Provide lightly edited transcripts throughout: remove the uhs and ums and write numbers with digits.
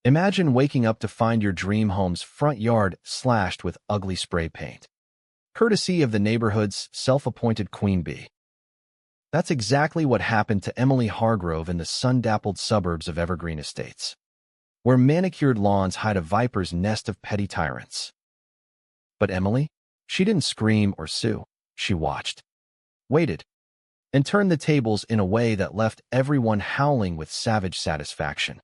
Imagine waking up to find your dream home's front yard slashed with ugly spray paint, courtesy of the neighborhood's self-appointed queen bee. That's exactly what happened to Emily Hargrove in the sun-dappled suburbs of Evergreen Estates, where manicured lawns hide a viper's nest of petty tyrants. But Emily? She didn't scream or sue. She watched, waited, and turned the tables in a way that left everyone howling with savage satisfaction.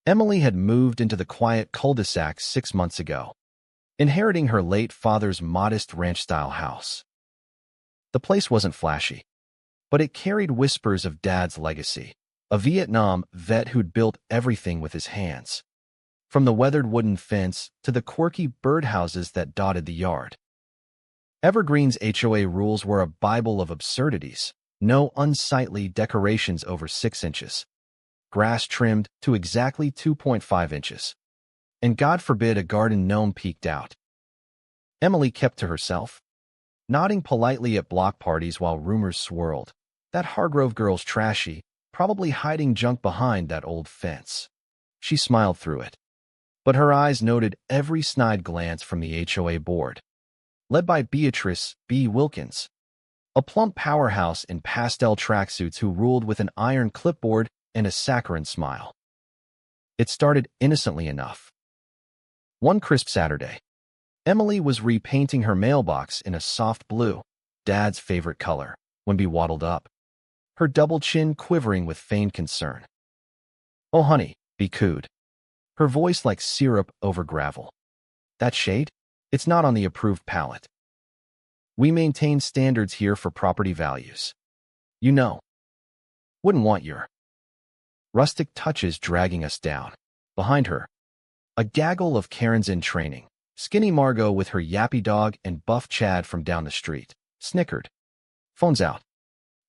Emily had moved into the quiet cul-de-sac 6 months ago, inheriting her late father's modest ranch-style house. The place wasn't flashy, but it carried whispers of Dad's legacy, a Vietnam vet who'd built everything with his hands, from the weathered wooden fence to the quirky birdhouses that dotted the yard. Evergreen's HOA rules were a bible of absurdities: no unsightly decorations over 6 inches, grass trimmed to exactly 2.5 inches, and God forbid a garden gnome peeked out. Emily kept to herself, nodding politely at block parties while rumors swirled. That Hargrove girl's trashy, probably hiding junk behind that old fence. She smiled through it, but her eyes noted every snide glance from the HOA board, led by Beatrice B. Wilkins, a plump powerhouse in pastel tracksuits who ruled with an iron clipboard and a saccharine smile. It started innocently enough. One crisp Saturday, Emily was repainting her mailbox in a soft blue, Dad's favorite color, when Bea waddled up, her double chin quivering with feigned concern. "Oh, honey," Bea cooed, her voice like syrup over gravel. "That shade? It's not on the approved palette. We maintain standards here for property values. You know. Wouldn't want your rustic touches dragging us down." Behind her, a gaggle of Karens in training, skinny Margot with her yappy dog and buff Chad from down the street, snickered. Phones out.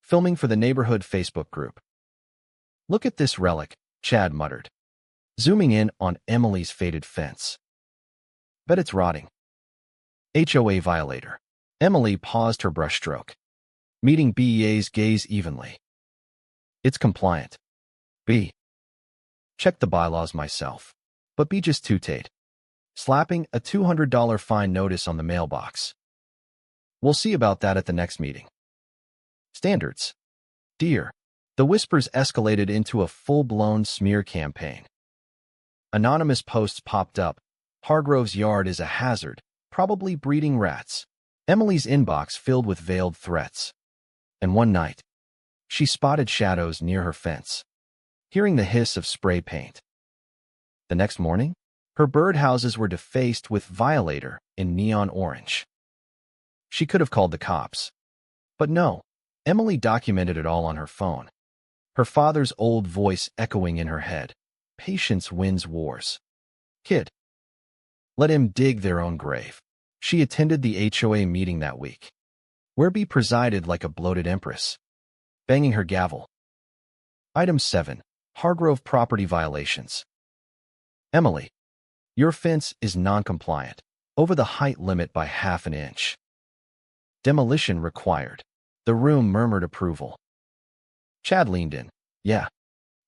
Filming for the neighborhood Facebook group. "Look at this relic," Chad muttered, zooming in on Emily's faded fence. "Bet it's rotting." HOA violator. Emily paused her brushstroke, meeting Bea's gaze evenly. "It's compliant. Bea. Checked the bylaws myself, but Bea just tooted, slapping a $200 fine notice on the mailbox. "We'll see about that at the next meeting." Standards. Dear. The whispers escalated into a full-blown smear campaign. Anonymous posts popped up. "Hargrove's yard is a hazard, probably breeding rats." Emily's inbox filled with veiled threats. And one night, she spotted shadows near her fence, hearing the hiss of spray paint. The next morning, her birdhouses were defaced with "violator" in neon orange. She could have called the cops. But no, Emily documented it all on her phone, her father's old voice echoing in her head. "Patience wins wars. Kid. Let him dig their own grave." She attended the HOA meeting that week, where Bea presided like a bloated empress, banging her gavel. Item 7. Hargrove property violations. "Emily, your fence is non-compliant, over the height limit by ½ an inch. Demolition required." The room murmured approval. Chad leaned in. "Yeah.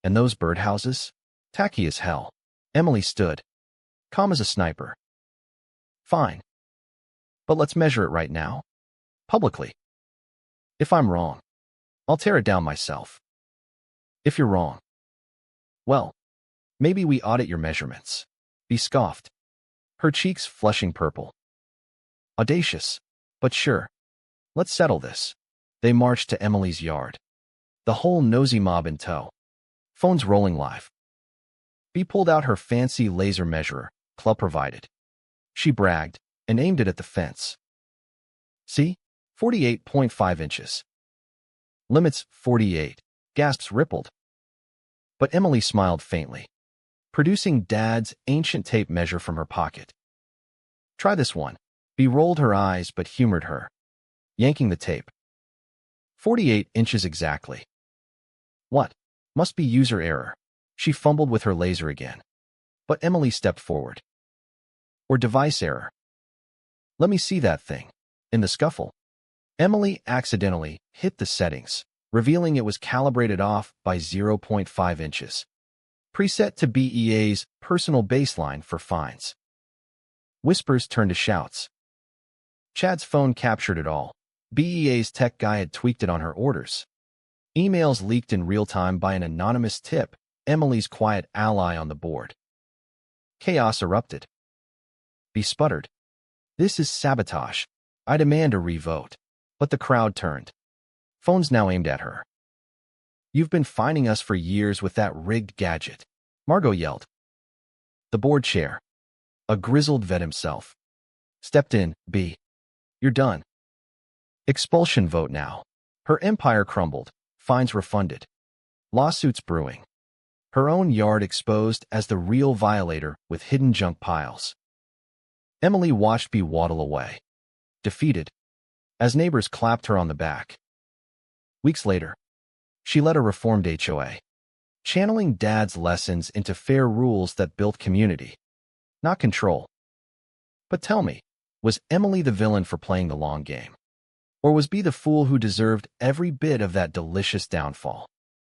And those birdhouses? Tacky as hell." Emily stood, calm as a sniper. "Fine. But let's measure it right now. Publicly. If I'm wrong, I'll tear it down myself. If you're wrong, well, maybe we audit your measurements." Bea scoffed, her cheeks flushing purple. Audacious, but sure. "Let's settle this." They marched to Emily's yard, the whole nosy mob in tow, phones rolling live. Bea pulled out her fancy laser measurer, club provided. She bragged and aimed it at the fence. "See? 48.5 inches. Limits 48. Gasps rippled. But Emily smiled faintly, producing Dad's ancient tape measure from her pocket. "Try this one." Bea rolled her eyes but humored her, yanking the tape. 48 inches exactly. "What? Must be user error." She fumbled with her laser again, but Emily stepped forward. "Or device error. Let me see that thing." In the scuffle, Emily accidentally hit the settings, revealing it was calibrated off by 0.5 inches. Preset to BEA's personal baseline for fines. Whispers turned to shouts. Chad's phone captured it all. BEA's tech guy had tweaked it on her orders. Emails leaked in real time by an anonymous tip, Emily's quiet ally on the board. Chaos erupted. B sputtered. This is sabotage. I demand a revote. But the crowd turned. Phones now aimed at her. You've been fining us for years with that rigged gadget, Margot yelled. The board chair, a grizzled vet himself, stepped in. B. You're done. Expulsion vote now. Her empire crumbled, fines refunded. Lawsuits brewing. Her own yard exposed as the real violator with hidden junk piles. Emily watched B waddle away, defeated, as neighbors clapped her on the back. Weeks later, she led a reformed HOA, channeling Dad's lessons into fair rules that built community, not control. But tell me, was Emily the villain for playing the long game? Or was B the fool who deserved every bit of that delicious downfall?